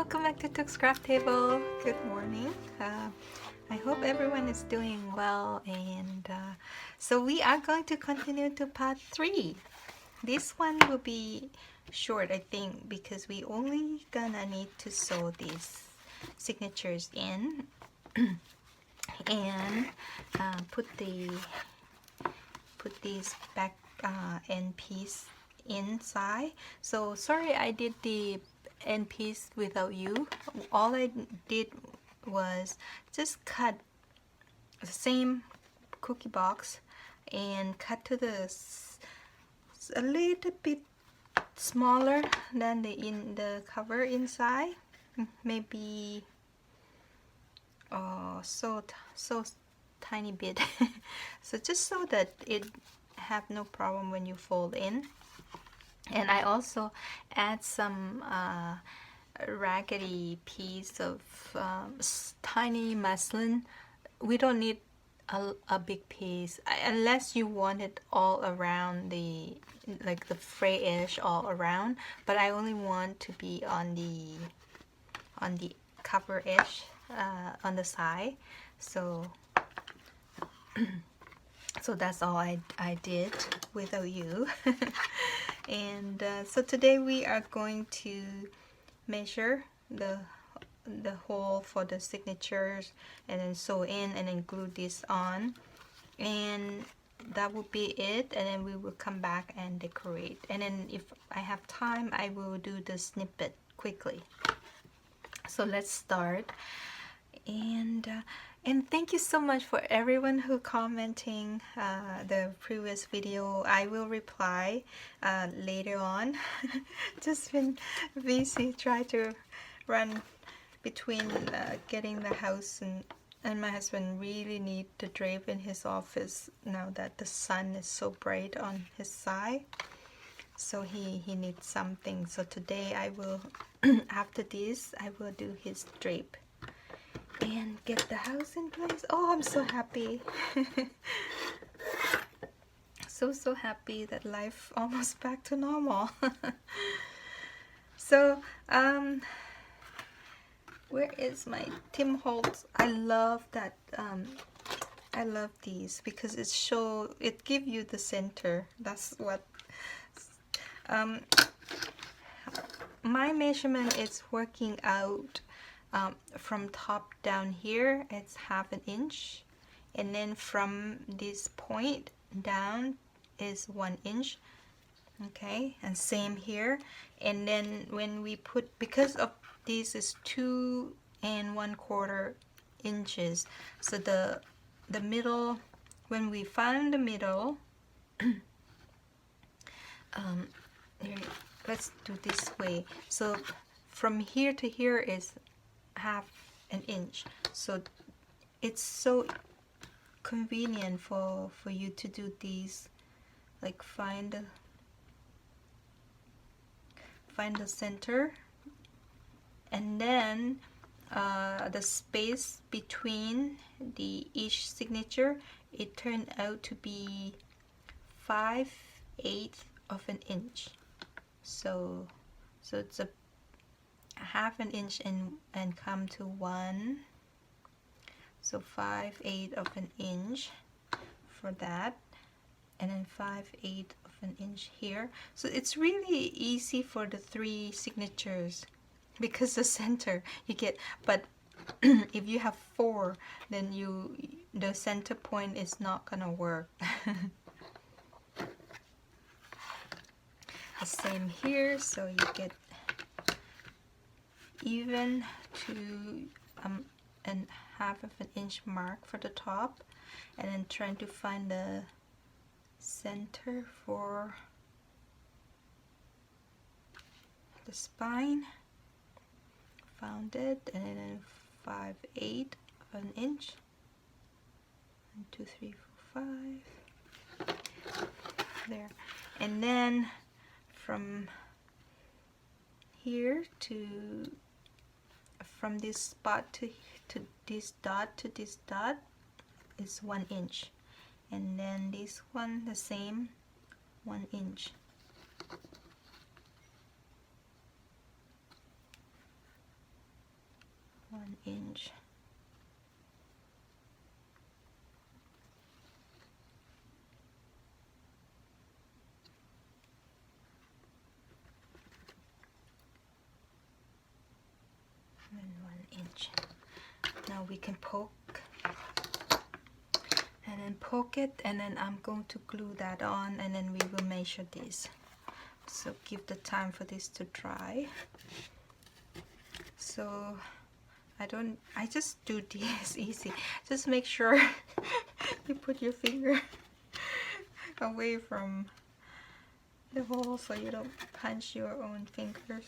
welcome back to Took's Craft Table. Good morning. I hope everyone is doing well, and so we are going to continue to part 3. This one will be short, I think, because we only gonna need to sew these signatures in and put these back end piece inside. So sorry I did the end piece without you. All I did was just cut the same cookie box and cut to a little bit smaller than the cover inside, maybe so tiny bit. So just so that it have no problem when you fold in. And I also add some raggedy piece of tiny muslin. We don't need a big piece unless you want it all around the fray edge all around, but I only want to be on the cover edge on the side. So so that's all I did without you. And so today we are going to measure the hole for the signatures and then sew in and then glue this on, and that will be it. And then we will come back and decorate, and then if I have time I will do the snippet quickly. So let's start. And thank you so much for everyone who commenting the previous video. I will reply later on. Just been busy trying to run between getting the house, and my husband really need the drape in his office now that the sun is so bright on his side. So he needs something. So today I will after this I will do his drape and get the house in place. Oh, I'm so happy. so happy that life almost back to normal. So where is my Tim Holtz? I love that. I love these because it give you the center. That's what my measurement is working out. From top down here it's 1/2 inch, and then from this point down is 1 inch. Okay, and same here. And then when we put, because of this is 2 1/4 inches, so the middle, when we find the middle, here, let's do this way. So from here to here is 1/2 inch, so it's so convenient for you to do these, like find the center, and then the space between each signature, it turned out to be 5/8 of an inch. So it's a 1/2 inch and come to 1, so 5/8 of an inch for that, and then 5/8 of an inch here. So it's really easy for the 3 signatures because the center you get, but if you have 4, then the center point is not gonna work. The same here, so you get even to and 1/2 of an inch mark for the top, and then trying to find the center for the spine. Found it, and then 5/8 of an inch. 1, 2, 3, 4, 5. There, and then from here to from this spot to this dot is 1 inch, and then this one the same, 1 inch. inch. And 1 inch. Now we can poke and then poke it, and then I'm going to glue that on, and then we will measure this. So give the time for this to dry. So I just do this easy. Just make sure you put your finger away from the hole so you don't punch your own fingers.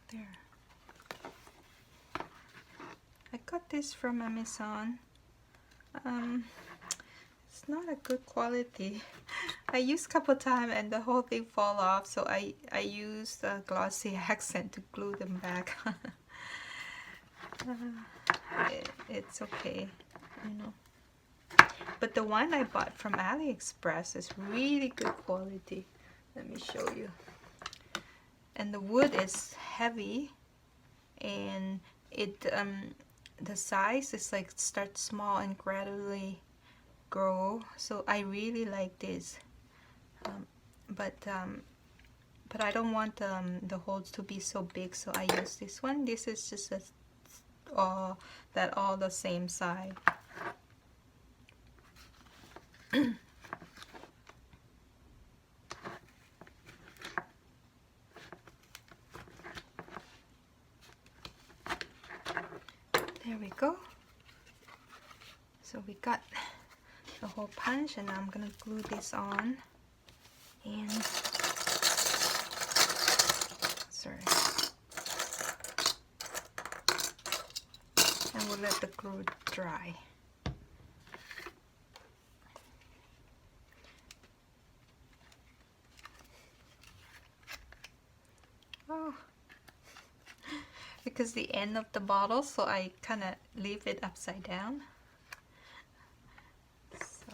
There. I got this from Amazon. It's not a good quality. I used a couple times and the whole thing fall off, so I used a glossy accent to glue them back. It's okay, you know. But the one I bought from AliExpress is really good quality. Let me show you. And the wood is heavy, and it the size is like start small and gradually grow. So I really like this. But I don't want the holes to be so big, so I use this one. This is just all the same size. There we go. So we got the whole punch, and I'm gonna glue this on. And sorry, and we'll let the glue dry. Oh, because the end of the bottle, so I kind of leave it upside down. So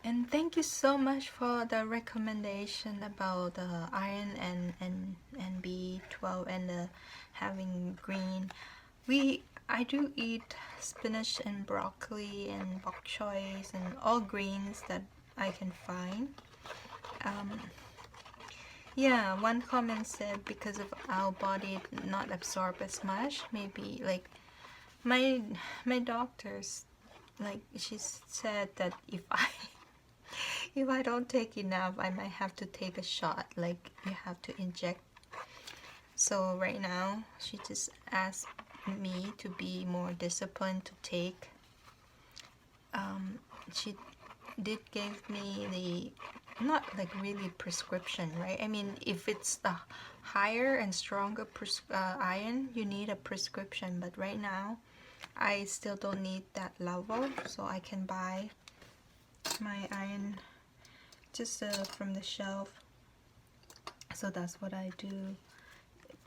and thank you so much for the recommendation about the iron and B12 and the having green. I do eat spinach and broccoli and bok choys and all greens that I can find. Yeah, one comment said because of our body not absorb as much, maybe like my doctors, like she said that if I don't take enough, I might have to take a shot, like you have to inject. So right now she just asked me to be more disciplined to take. She did give me the, not like really prescription, right? I mean, if it's the higher and stronger iron, you need a prescription, but right now I still don't need that level, so I can buy my iron just from the shelf. So that's what I do.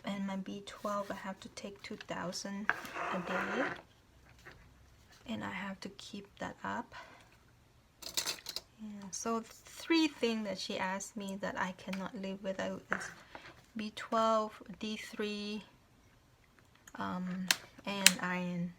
And my B12, I have to take 2,000 a day, and I have to keep that up. Yeah, so 3 things that she asked me that I cannot live without is B12, D3, and iron.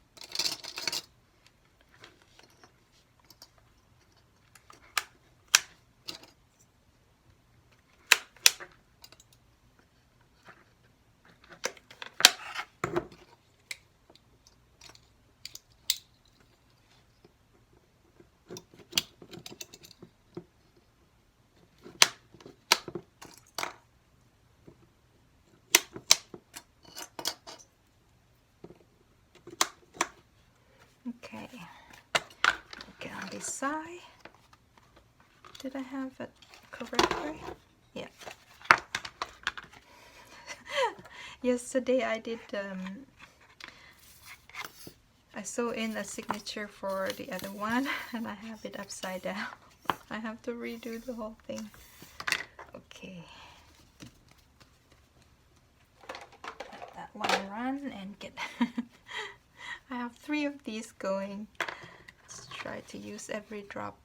Okay, on this side. Did I have it correctly? Yeah. Yesterday I did a sew in a signature for the other one and I have it upside down. I have to redo the whole thing. Okay. Let that one run and get I have 3 of these going. Let's try to use every drop.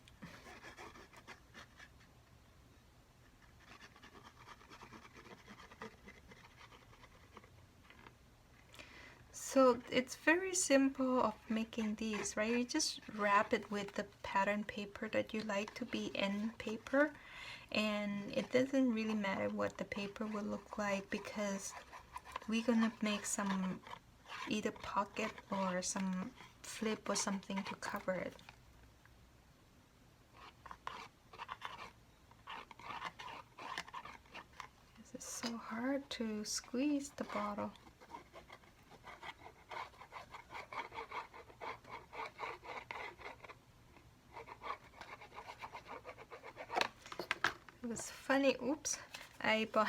So it's very simple of making these, right? You just wrap it with the pattern paper that you like to be end paper, and it doesn't really matter what the paper will look like because we're gonna make some either pocket or some flip or something to cover it. This is so hard to squeeze the bottle. It was funny, oops, I bought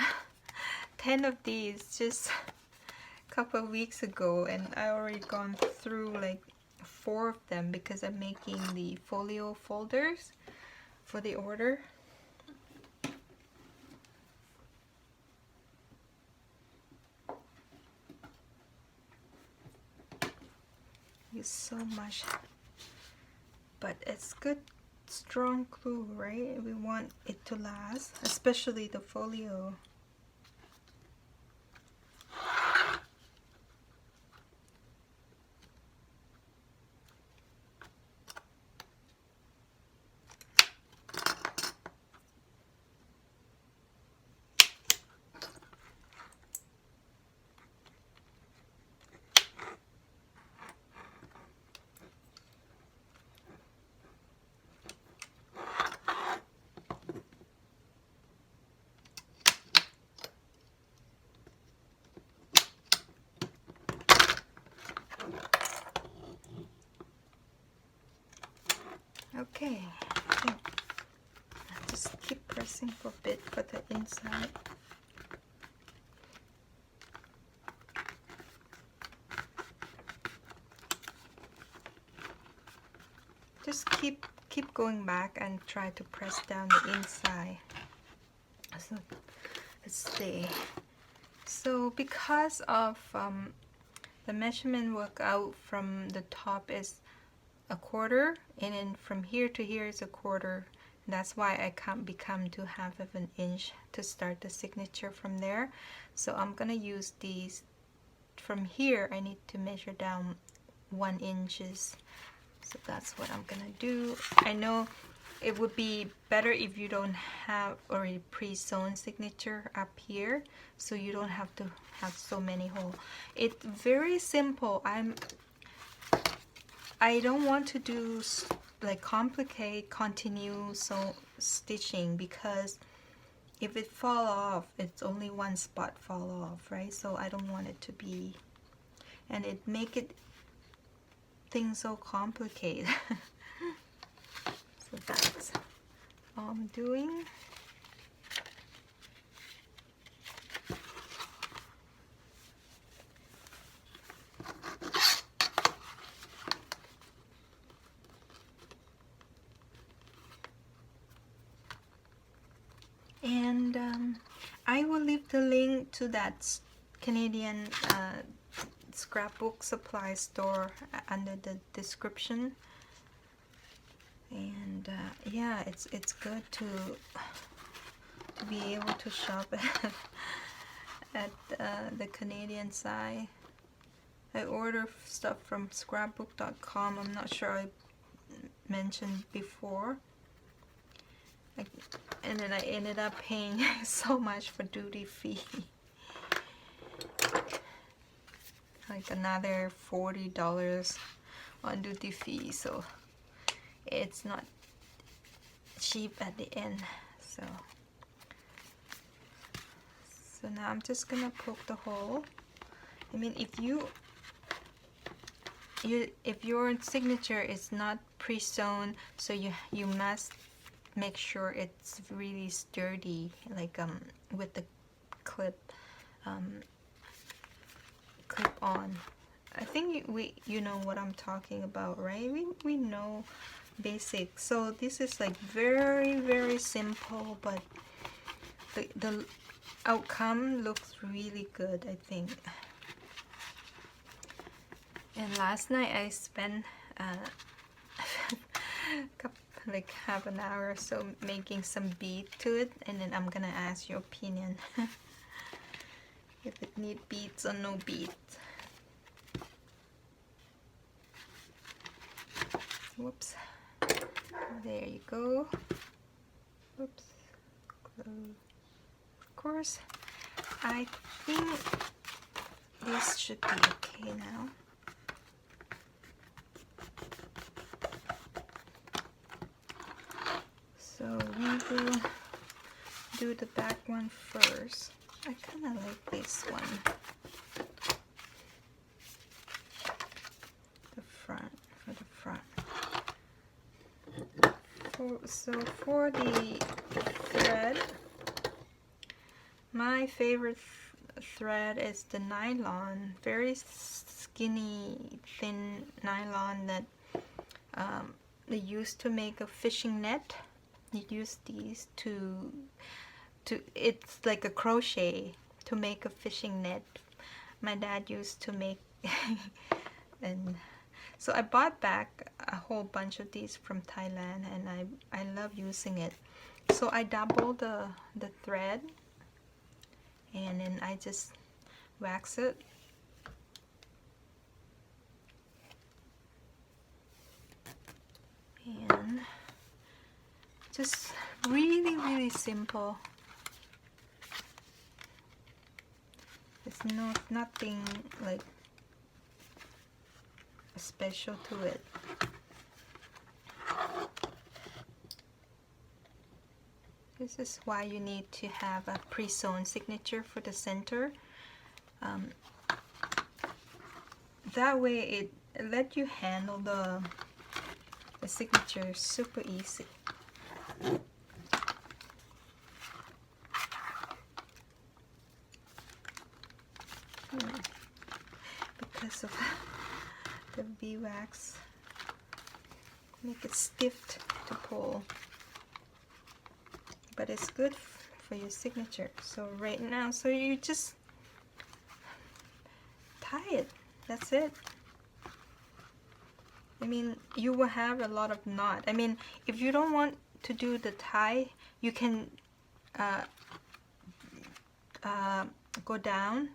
10 of these just a couple of weeks ago and I already gone through like 4 of them because I'm making the folio folders for the order. Use so much, but it's good strong glue, right? We want it to last, especially the folio. Okay, just keep pressing for a bit for the inside. Just keep going back and try to press down the inside so it stay. So because of the measurement work out from the top is a quarter, and then from here to here is a quarter. That's why I can't become to 1/2 inch to start the signature from there. So I'm gonna use these from here. I need to measure down 1 inches. So that's what I'm gonna do. I know it would be better if you don't have already pre-sewn signature up here, so you don't have to have so many holes. It's very simple. I don't want to do like continue stitching because if it fall off, it's only one spot fall off, right? So I don't want it to be, and it make it things so complicated. So that's all I'm doing. And I will leave the link to that Canadian scrapbook supply store under the description. And yeah, it's good to be able to shop at the Canadian side. I order stuff from scrapbook.com. I'm not sure I mentioned before. And then I ended up paying so much for duty fee. Like another $40 on duty fee, so it's not cheap at the end. So now I'm just gonna poke the hole. I mean, if your signature is not pre-sewn, so you must make sure it's really sturdy, like with the clip on. I think you know what I'm talking about, right? We know basic. So this is like very simple, but the outcome looks really good, I think. And last night I spent like half an hour or so making some bead to it, and then I'm gonna ask your opinion if it need beads or no beads. Whoops. There you go. Whoops. Close. Of course, I think this should be okay now. So we will do the back one first. I kind of like this one. The front, for the front. So for the thread, my favorite thread is the nylon, very skinny, thin nylon that they used to make a fishing net. You use these to it's like a crochet to make a fishing net. My dad used to make and so I bought back a whole bunch of these from Thailand, and I love using it. So I double the thread, and then I just wax it. And just really simple. It's nothing like special to it. This is why you need to have a pre-sewn signature for the center. That way it let you handle the signature super easy. Because of the beeswax, make it stiff to pull, but it's good for your signature. So right now, so you just tie it. That's it. I mean, you will have a lot of knot. I mean, if you don't want to do the tie, you can go down.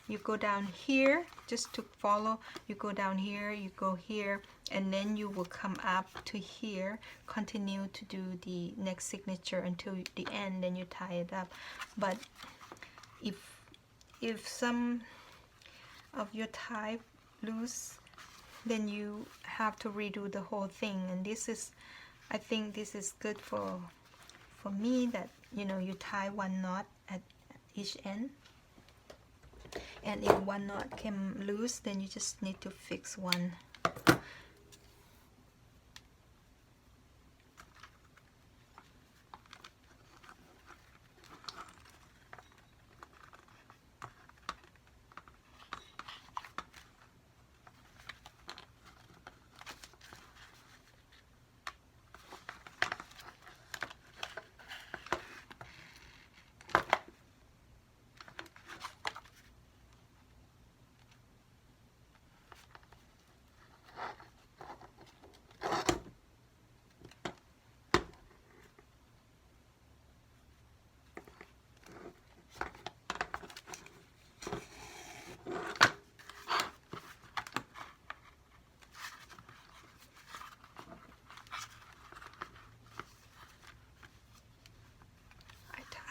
You go down here just to follow. You go down here, you go here, and then you will come up to here, continue to do the next signature until the end, then you tie it up. But if some of your tie loose, then you have to redo the whole thing. And this is, I think this is good for me, that you know, you tie one knot at each end, and if one knot came loose, then you just need to fix one.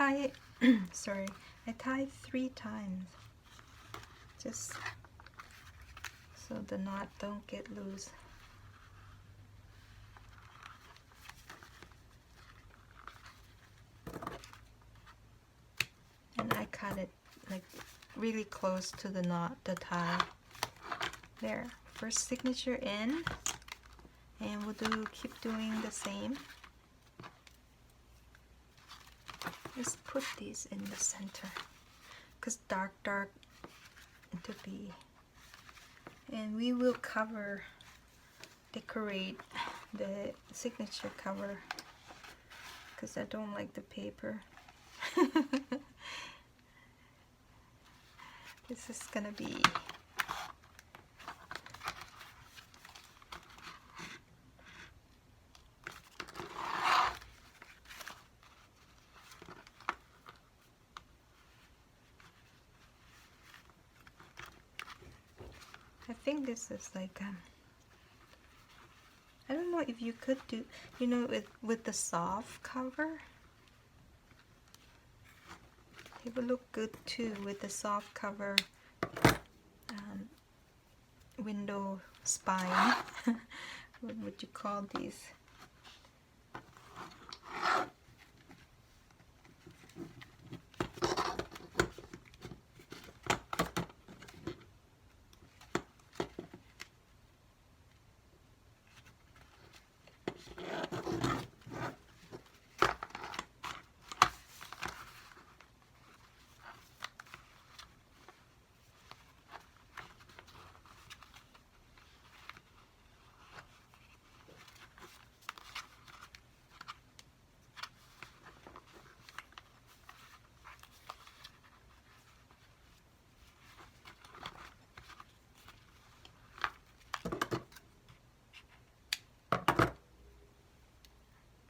I sorry, I tie 3 times just so the knot don't get loose. And I cut it like really close to the knot, the tie. There, first signature in, and we'll keep doing the same. Just put these in the center, because dark to be And we will decorate the signature cover because I don't like the paper. This is gonna be I think this is like I don't know if you could do, you know, with the soft cover. It would look good too with the soft cover window spine. What would you call these?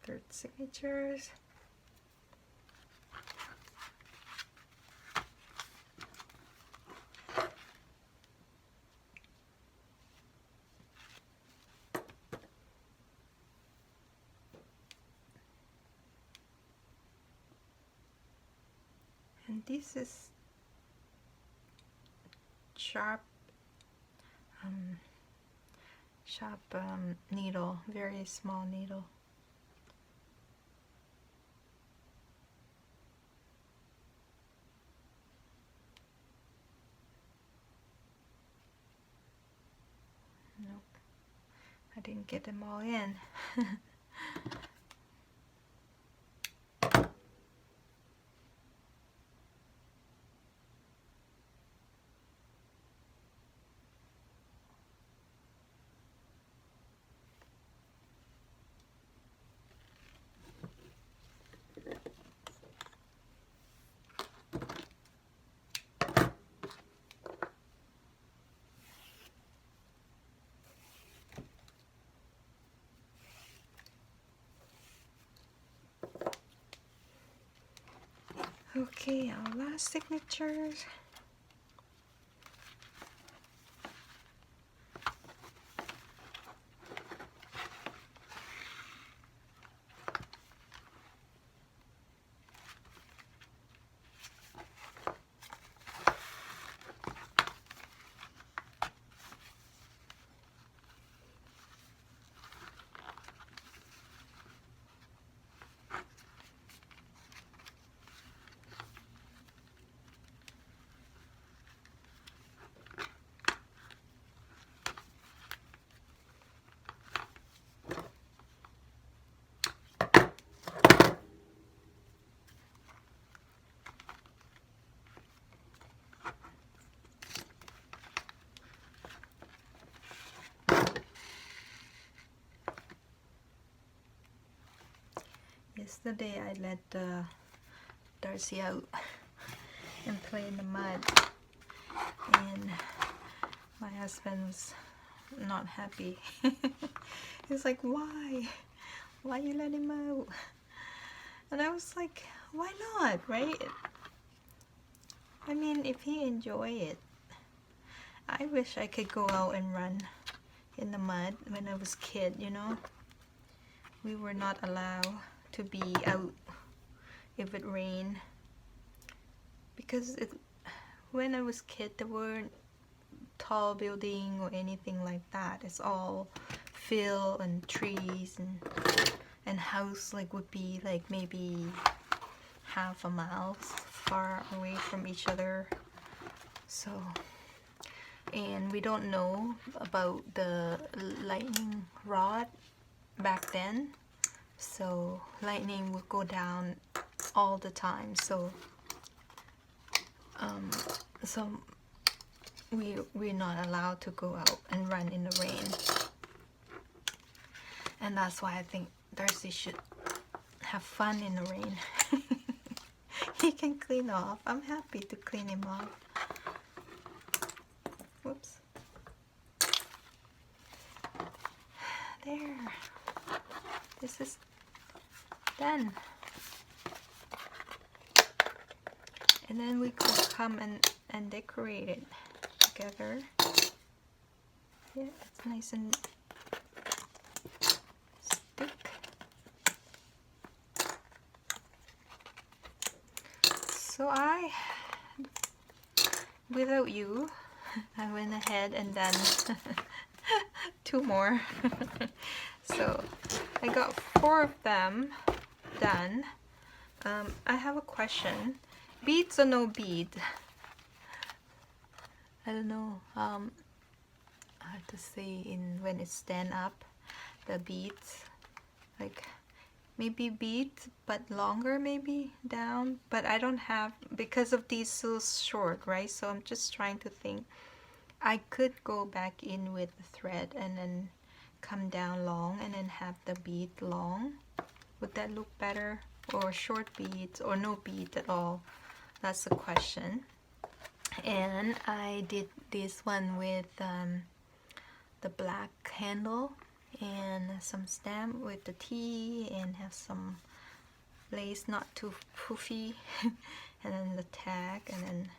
Third signatures. And this is sharp needle, very small needle. Nope, I didn't get them all in. Okay, our last signatures. Yesterday I let Darcy out and play in the mud, and my husband was not happy. He's like, why you let him out? And I was like, why not, right? I mean, if he enjoy it. I wish I could go out and run in the mud when I was kid, you know. We were not allowed to be out if it rained, because when I was kid there weren't tall building or anything like that. It's all field and trees, and house like would be like maybe half a mile far away from each other. So, and we don't know about the lightning rod back then, so lightning would go down all the time. So we're not allowed to go out and run in the rain, and that's why I think Darcy should have fun in the rain. He can clean off. I'm happy to clean him off. Whoops. There. This is done. And then we could come and decorate it together. Yeah, it's nice and thick. So without you, I went ahead and done 2 more. So I got 4 of them done. I have a question. Beads or no bead? I don't know how to say when it stand up, the beads, like maybe beads but longer, maybe down, but I don't have, because of these so short, right? So I'm just trying to think. I could go back in with the thread and then come down long and then have the bead long. Would that look better? Or short beads or no beads at all? That's the question. And I did this one with the black handle and some stamp with the T, and have some lace, not too poofy, and then the tag, and then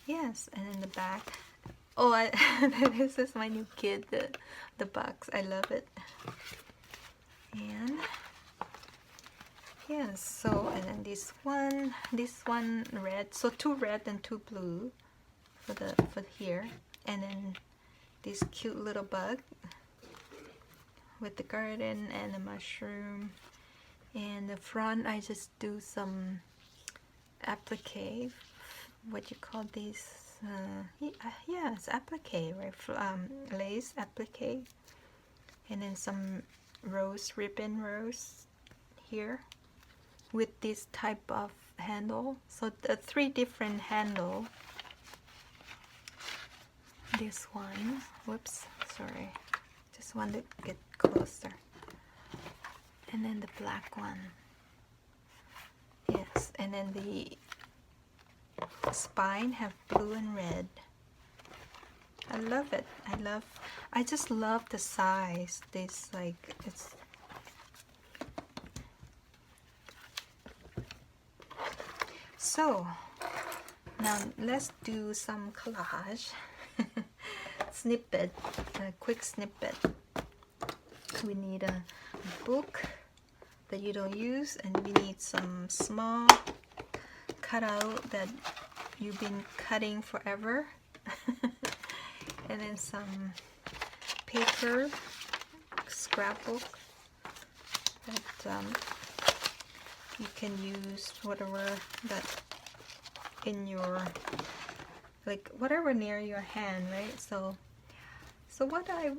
yes, and then the back. Oh, this is my new kid, the box. I love it. And yes, so, and then this one red, so 2 red and 2 blue for here, and then this cute little bug with the garden and the mushroom. And the front, I just do some applique. What you call these? Yeah, it's applique, right? Lace applique, and then some ribbon rose here with this type of handle. So the 3 different handle. This one, whoops, sorry, just want to get closer. And then the black one, yes, and then the spine have blue and red. I love it. I just love the size. This, like, it's so now let's do some collage. Snippet, a quick snippet. We need a book that you don't use, and we need some small cutout that you've been cutting forever. And then some paper, scrapbook that you can use whatever that in your, like, whatever near your hand, right? So what I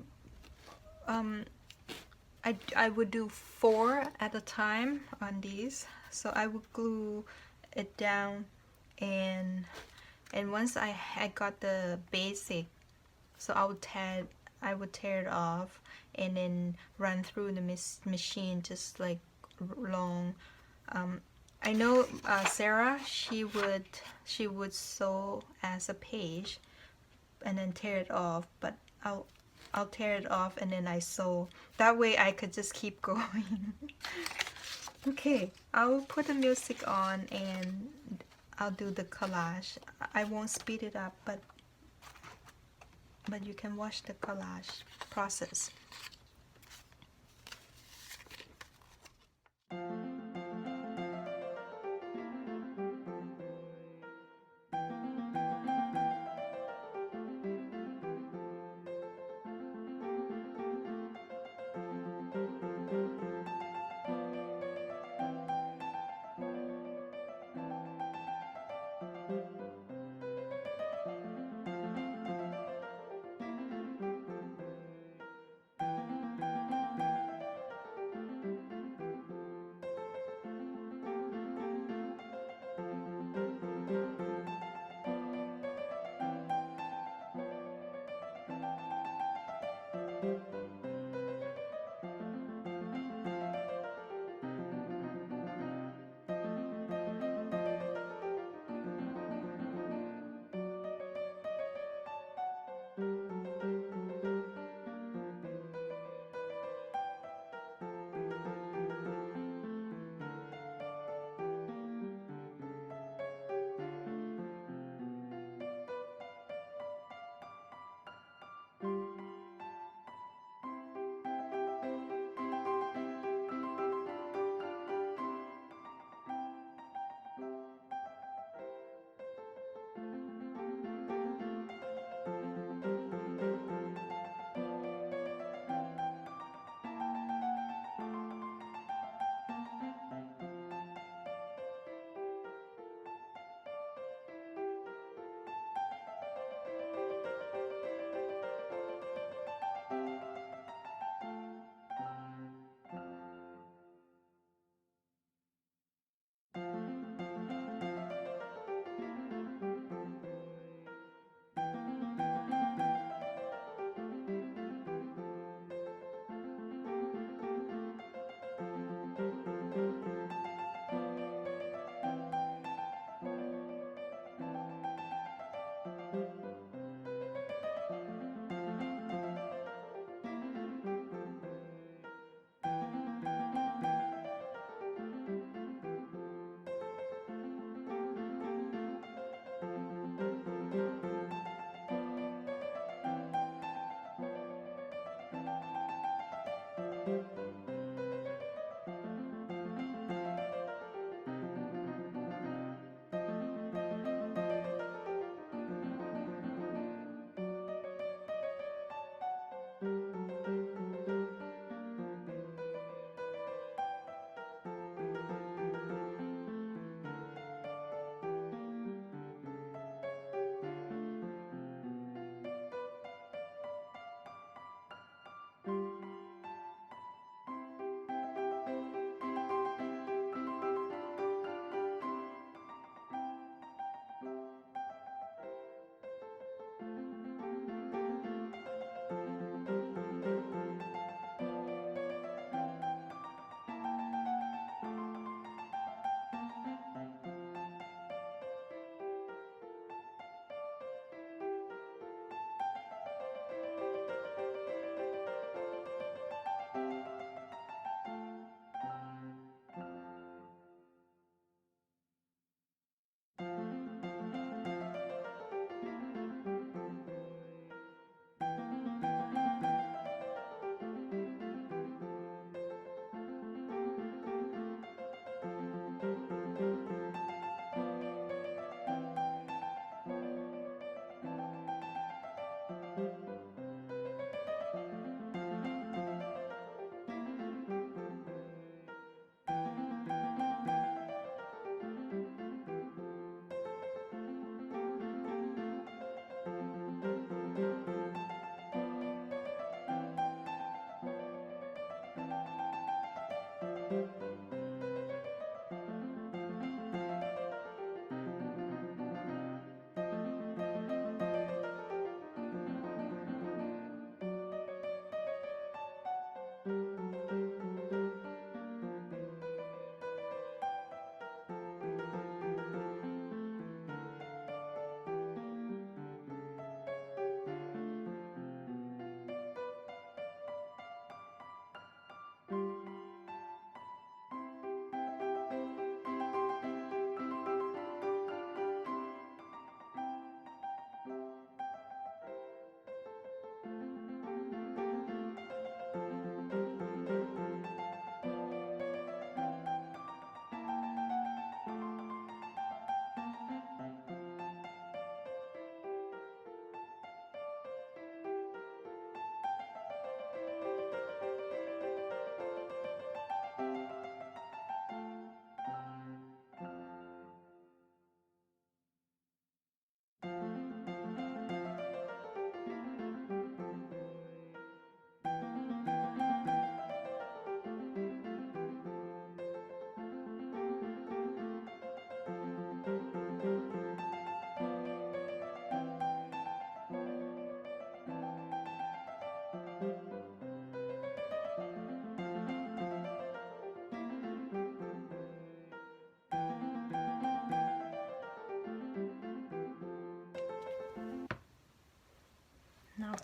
would do 4 at a time on these. So I would glue it down, and once I got the basic, so I would tear it off and then run through the machine, just like long. I know Sarah, she would sew as a page and then tear it off, but I'll tear it off and then I sew. That way I could just keep going. Okay, I'll put the music on and I'll do the collage. I won't speed it up, but you can watch the collage process.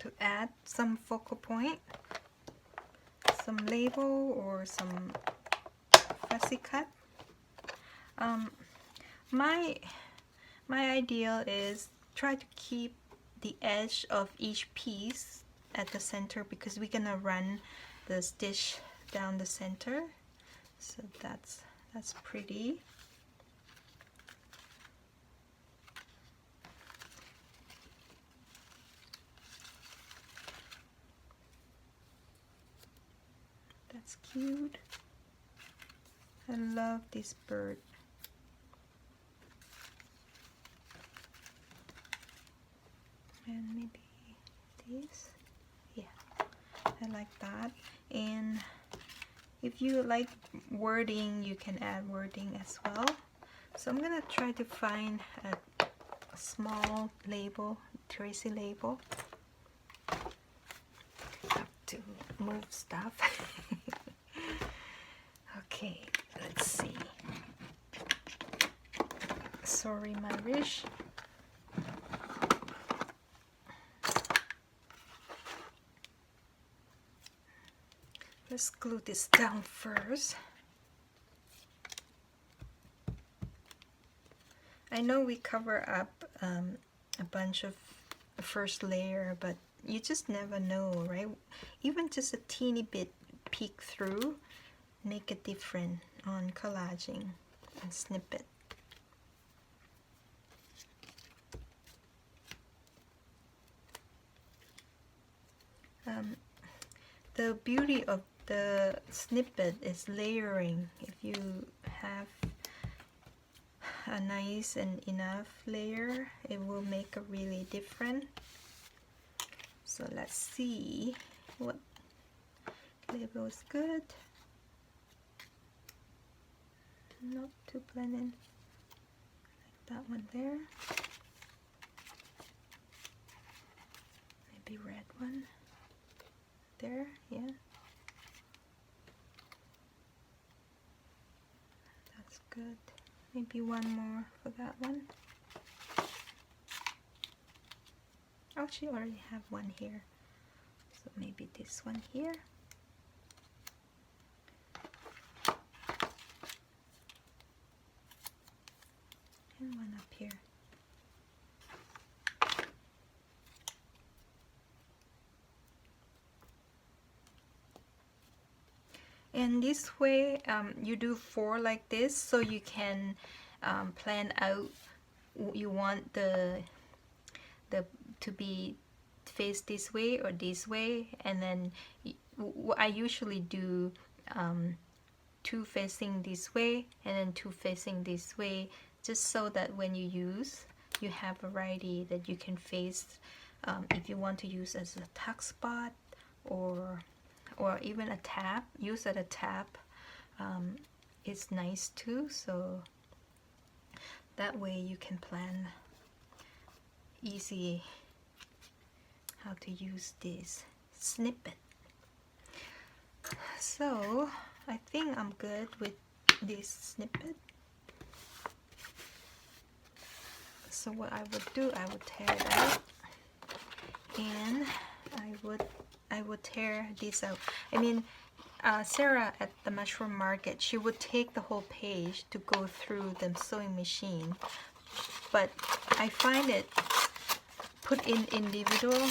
to add some focal point, some label, or some fussy cut. My ideal is try to keep the edge of each piece at the center, because we're gonna run the stitch down the center. So that's pretty. That's cute. I love this bird. And maybe this. Yeah, I like that. And if you like wording, you can add wording as well. So I'm gonna try to find a small label, Tracy label. Have to move stuff. Okay, let's see. Sorry, my wish. Let's glue this down first. I know we cover up a bunch of the first layer, but you just never know, right? Even just a teeny bit peek through make it different on collaging and snippet. The beauty of the snippet is layering. If you have a nice and enough layer, it will make a really different. So let's see what label is good. Not too blended, like that one there. Maybe red one there, yeah. That's good. Maybe one more for that one. Oh, she already have one here. So maybe this one here. And one up here. And this way, you do 4 like this, so you can plan out. You want the to be faced this way or this way, and then I usually do 2 facing this way and then 2 facing this way, just so that when you use, you have variety that you can face. If you want to use as a tuck spot or even a tab, use at a tab, it's nice too. So that way you can plan easy how to use this snippet. So I think I'm good with this snippet. So what I would do, I would tear it out, and I would tear this out. I mean, Sarah at the mushroom market, she would take the whole page to go through the sewing machine, but I find it put in individual.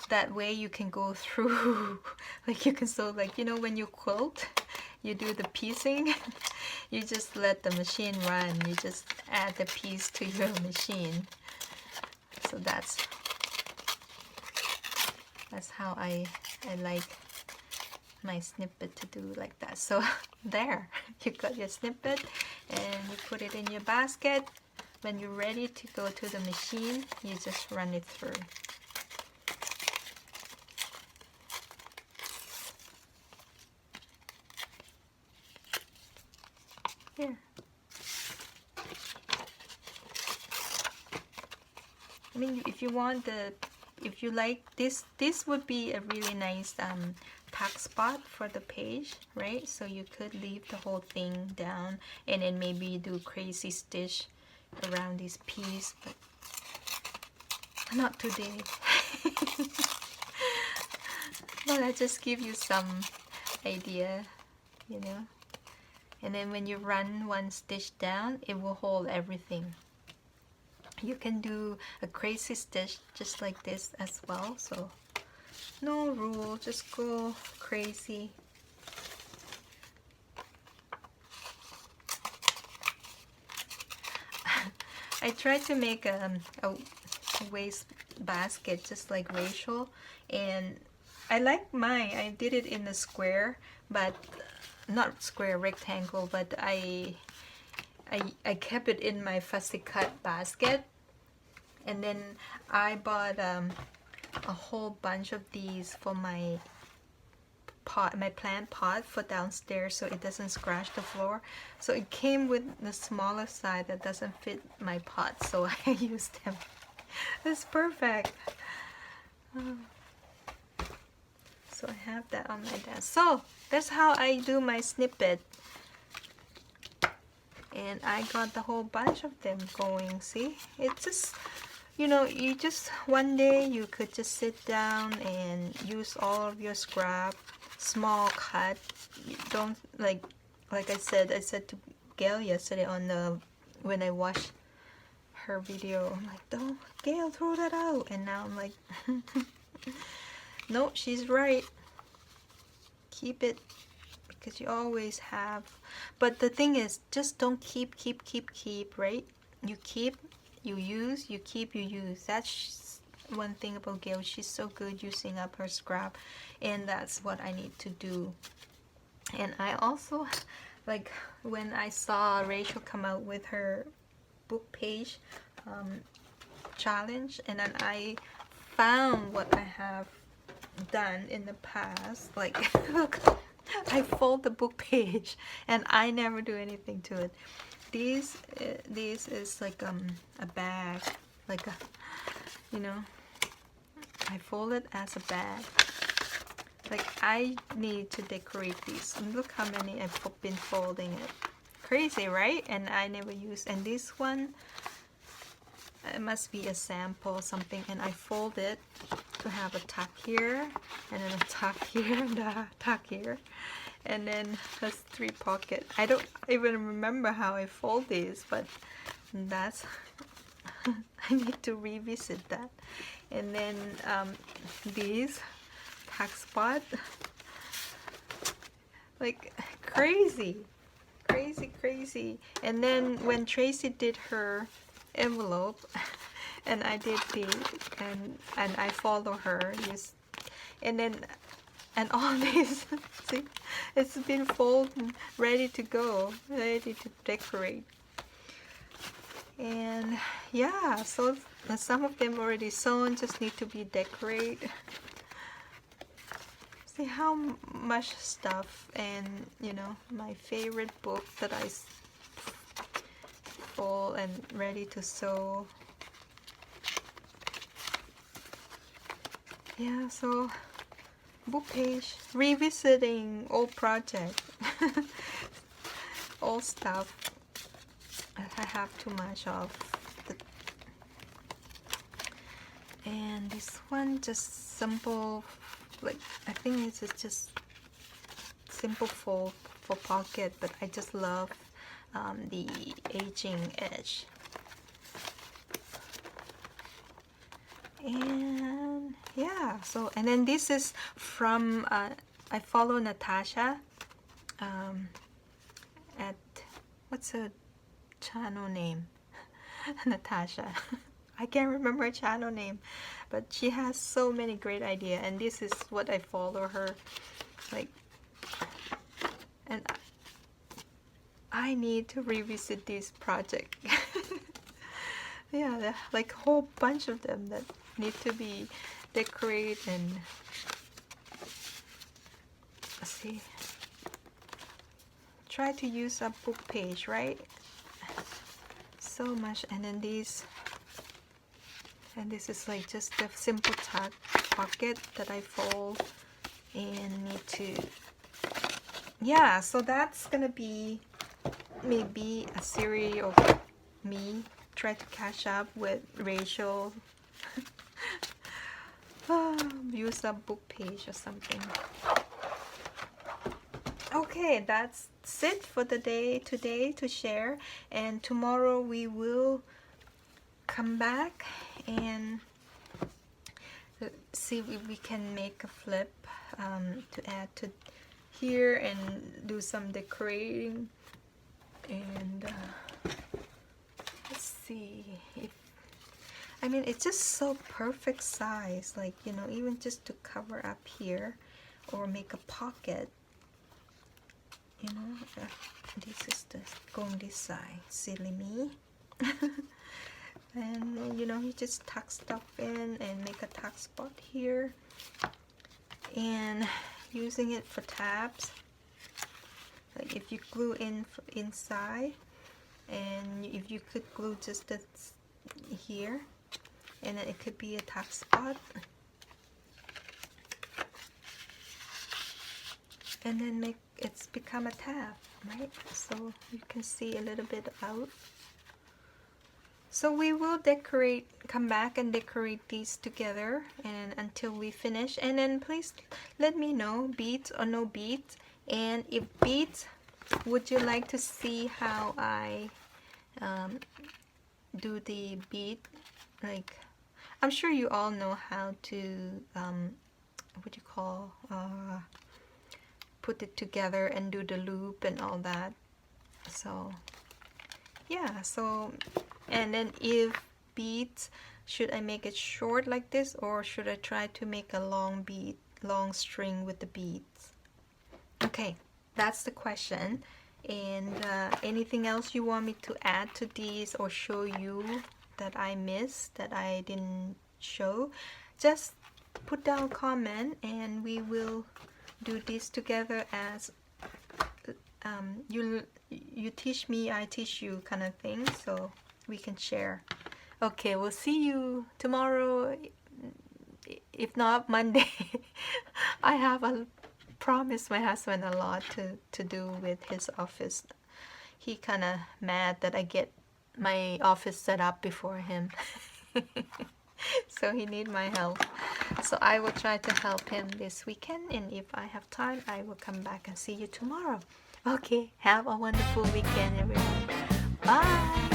That way you can go through, like you can sew, like, you know, when you quilt, you do the piecing, you just let the machine run, you just add the piece to your machine. So that's how I like my snippet to do, like that. So there, you got your snippet, and you put it in your basket. When you're ready to go to the machine, you just run it through. Here. I mean, if you want if you like this would be a really nice tuck spot for the page, right? So you could leave the whole thing down, and then maybe do crazy stitch around this piece, but not today. But I just give you some idea, you know. And then when you run one stitch down, it will hold everything. You can do a crazy stitch just like this as well, so no rule, just go crazy. I tried to make a waste basket just like Rachel, and I like mine. I did it in a square, but not square, rectangle, but I kept it in my fussy cut basket. And then I bought a whole bunch of these for my pot, my plant pot for downstairs, so it doesn't scratch the floor. So it came with the smaller side that doesn't fit my pot, so I used them. It's perfect. So I have that on my desk. So that's how I do my snippet. And I got the whole bunch of them going. See, it's just, you know, you just one day you could just sit down and use all of your scrap, small cut. You don't like I said to Gail yesterday on the when I watched her video, I'm like, don't, Gail, throw that out. And now I'm like, no, she's right, keep it, because you always have. But the thing is, just don't keep, right? You keep, you use, you keep, you use. That's one thing about Gail. She's so good using up her scrap, and that's what I need to do. And I also, like, when I saw Rachel come out with her book page challenge, and then I found what I have done in the past. Like, look, I fold the book page and I never do anything to it. These is like a bag, like a, you know, I fold it as a bag. Like, I need to decorate these. And look how many I've been folding it. Crazy, right? And I never use. And this one, it must be a sample or something, and I fold it to have a tuck here, and then a tuck here, and a tuck here, and then there's 3 pockets. I don't even remember how I fold these, but that's I need to revisit that. And then these tuck spot, like crazy. And then when Tracy did her envelope, and I did the and I follow her, yes, and then and all this, see, it's been folded, ready to go, ready to decorate. And yeah, so some of them already sewn, just need to be decorated. See how much stuff, and you know, my favorite book that I fold and ready to sew. Yeah, so book page, revisiting old project, old stuff I have too much of. And this one just simple, like I think it's just simple fold for pocket, but I just love the aging edge. And yeah, so, and then this is from I follow Natasha at, what's her channel name? Natasha. I can't remember her channel name, but she has so many great ideas, and this is what I follow her, like, and I need to revisit this project. Yeah, like a whole bunch of them that need to be decorated. And let's see, try to use a book page, right? So much. And then these, and this is like just a simple tuck pocket that I fold and need to, yeah, so that's gonna be maybe a series of me try to catch up with Rachel Use a book page or something. Okay, that's it for the day today to share, and tomorrow we will come back and see if we can make a flip to add to here and do some decorating. And let's see if, I mean, it's just so perfect size, like, you know, even just to cover up here or make a pocket, you know. This is going this side, silly me. And you know, you just tuck stuff in and make a tuck spot here, and using it for tabs, like if you glue in inside, and if you could glue just this here, and then it could be a tuck spot, and then make it's become a tab, right? So you can see a little bit out. So we will decorate, come back and decorate these together and until we finish. And then please let me know, beads or no beads. And if beads, would you like to see how I do the bead? Like, I'm sure you all know how to, what do you call, put it together and do the loop and all that. So yeah, so, and then if beads, should I make it short like this, or should I try to make a long bead, long string with the beads? Okay, that's the question. And anything else you want me to add to these or show you that I missed, that I didn't show, just put down a comment and we will do this together as you teach me, I teach you kind of thing, so we can share. Okay, we'll see you tomorrow, if not Monday. I have promised my husband a lot to do with his office. He kind of mad that I get my office set up before him. So he need my help. So I will try to help him this weekend, and if I have time, I will come back and see you tomorrow. Okay, have a wonderful weekend, everyone. Bye.